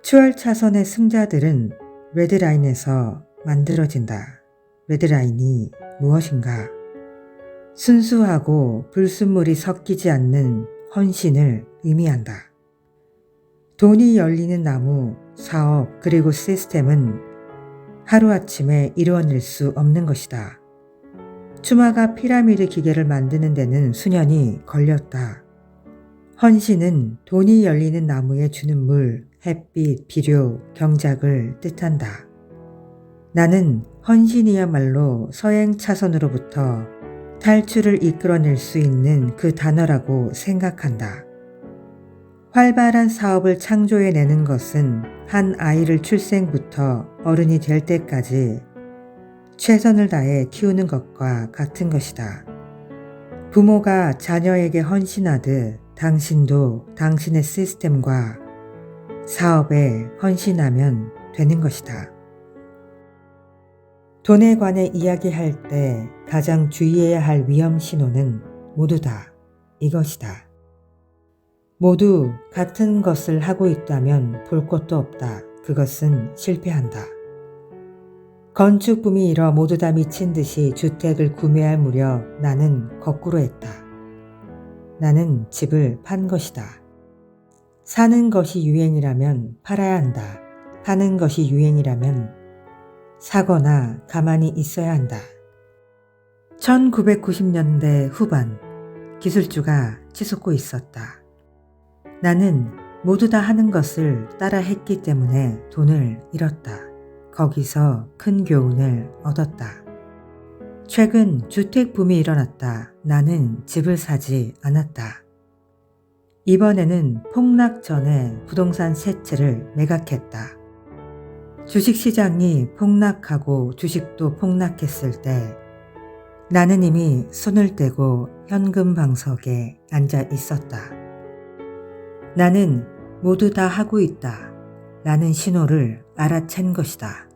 추월 차선의 승자들은 레드라인에서 만들어진다. 레드라인이 무엇인가? 순수하고 불순물이 섞이지 않는 헌신을 의미한다. 돈이 열리는 나무, 사업 그리고 시스템은 하루아침에 이루어낼 수 없는 것이다. 추마가 피라미드 기계를 만드는 데는 수년이 걸렸다. 헌신은 돈이 열리는 나무에 주는 물, 햇빛, 비료, 경작을 뜻한다. 나는 헌신이야말로 서행 차선으로부터 탈출을 이끌어낼 수 있는 그 단어라고 생각한다. 활발한 사업을 창조해내는 것은 한 아이를 출생부터 어른이 될 때까지 최선을 다해 키우는 것과 같은 것이다. 부모가 자녀에게 헌신하듯 당신도 당신의 시스템과 사업에 헌신하면 되는 것이다. 돈에 관해 이야기할 때 가장 주의해야 할 위험 신호는 모두 다 이것이다. 모두 같은 것을 하고 있다면 볼 것도 없다. 그것은 실패한다. 건축붐이 일어 모두 다 미친 듯이 주택을 구매할 무렵 나는 거꾸로 했다. 나는 집을 판 것이다. 사는 것이 유행이라면 팔아야 한다. 파는 것이 유행이라면 사거나 가만히 있어야 한다. 1990년대 후반 기술주가 치솟고 있었다. 나는 모두 다 하는 것을 따라 했기 때문에 돈을 잃었다. 거기서 큰 교훈을 얻었다. 최근 주택 붐이 일어났다. 나는 집을 사지 않았다. 이번에는 폭락 전에 부동산 세 채를 매각했다. 주식시장이 폭락하고 주식도 폭락했을 때 나는 이미 손을 떼고 현금 방석에 앉아 있었다. 나는 모두 다 하고 있다. 라는 신호를 알아챈 것이다.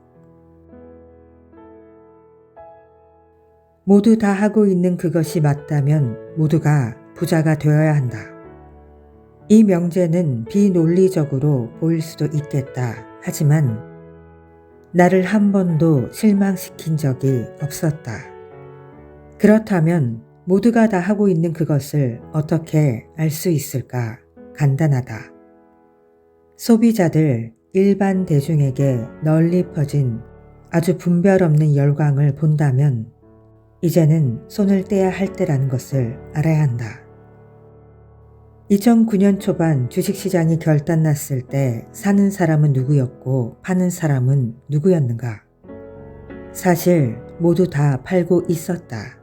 모두 다 하고 있는 그것이 맞다면 모두가 부자가 되어야 한다. 이 명제는 비논리적으로 보일 수도 있겠다. 하지만 나를 한 번도 실망시킨 적이 없었다. 그렇다면 모두가 다 하고 있는 그것을 어떻게 알 수 있을까? 간단하다. 소비자들, 일반 대중에게 널리 퍼진 아주 분별 없는 열광을 본다면 이제는 손을 떼야 할 때라는 것을 알아야 한다. 2009년 초반 주식시장이 결단났을 때 사는 사람은 누구였고 파는 사람은 누구였는가? 사실 모두 다 팔고 있었다.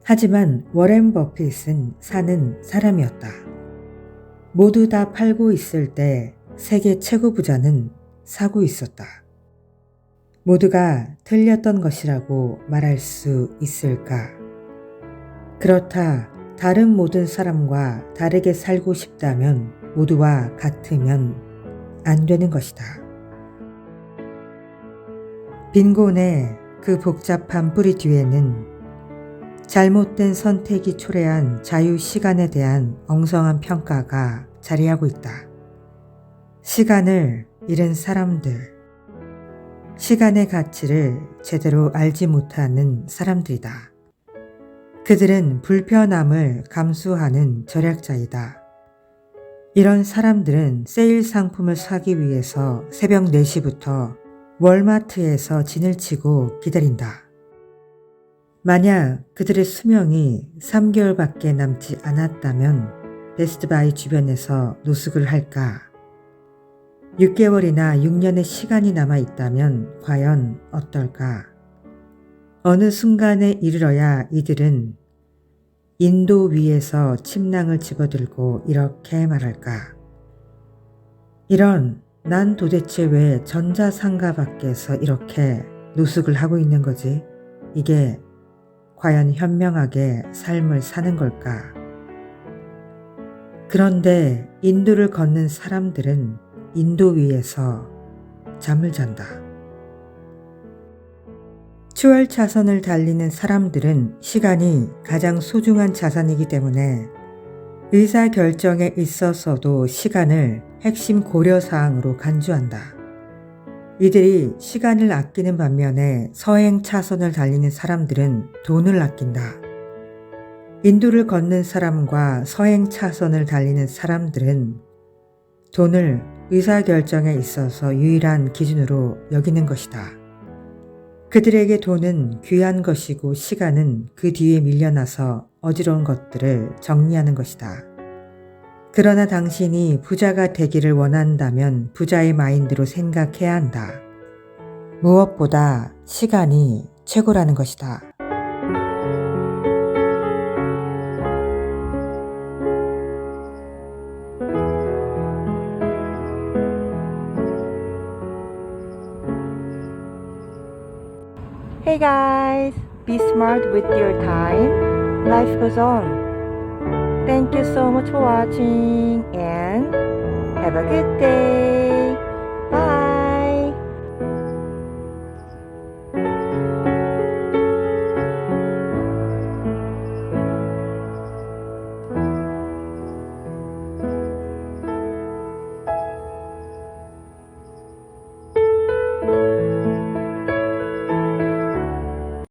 하지만 워렌 버핏은 사는 사람이었다. 모두 다 팔고 있을 때 세계 최고 부자는 사고 있었다. 모두가 틀렸던 것이라고 말할 수 있을까? 그렇다. 다른 모든 사람과 다르게 살고 싶다면 모두와 같으면 안 되는 것이다. 빈곤의 그 복잡한 뿌리 뒤에는 잘못된 선택이 초래한 자유시간에 대한 엉성한 평가가 자리하고 있다. 시간을 잃은 사람들, 시간의 가치를 제대로 알지 못하는 사람들이다. 그들은 불편함을 감수하는 절약자이다. 이런 사람들은 세일 상품을 사기 위해서 새벽 4시부터 월마트에서 진을 치고 기다린다. 만약 그들의 수명이 3개월밖에 남지 않았다면 베스트바이 주변에서 노숙을 할까? 6개월이나 6년의 시간이 남아 있다면 과연 어떨까? 어느 순간에 이르러야 이들은 인도 위에서 침낭을 집어들고 이렇게 말할까? 난 도대체 왜 전자상가 밖에서 이렇게 노숙을 하고 있는 거지? 이게 과연 현명하게 삶을 사는 걸까? 그런데 인도를 걷는 사람들은 인도 위에서 잠을 잔다. 추월 차선을 달리는 사람들은 시간이 가장 소중한 자산이기 때문에 의사결정에 있어서도 시간을 핵심 고려사항으로 간주한다. 이들이 시간을 아끼는 반면에 서행 차선을 달리는 사람들은 돈을 아낀다. 인도를 걷는 사람과 서행 차선을 달리는 사람들은 돈을 의사결정에 있어서 유일한 기준으로 여기는 것이다. 그들에게 돈은 귀한 것이고 시간은 그 뒤에 밀려나서 어지러운 것들을 정리하는 것이다. 그러나 당신이 부자가 되기를 원한다면 부자의 마인드로 생각해야 한다. 무엇보다 시간이 최고라는 것이다. Hey guys, be smart with your time. Life goes on. Thank you so much for watching and have a good day.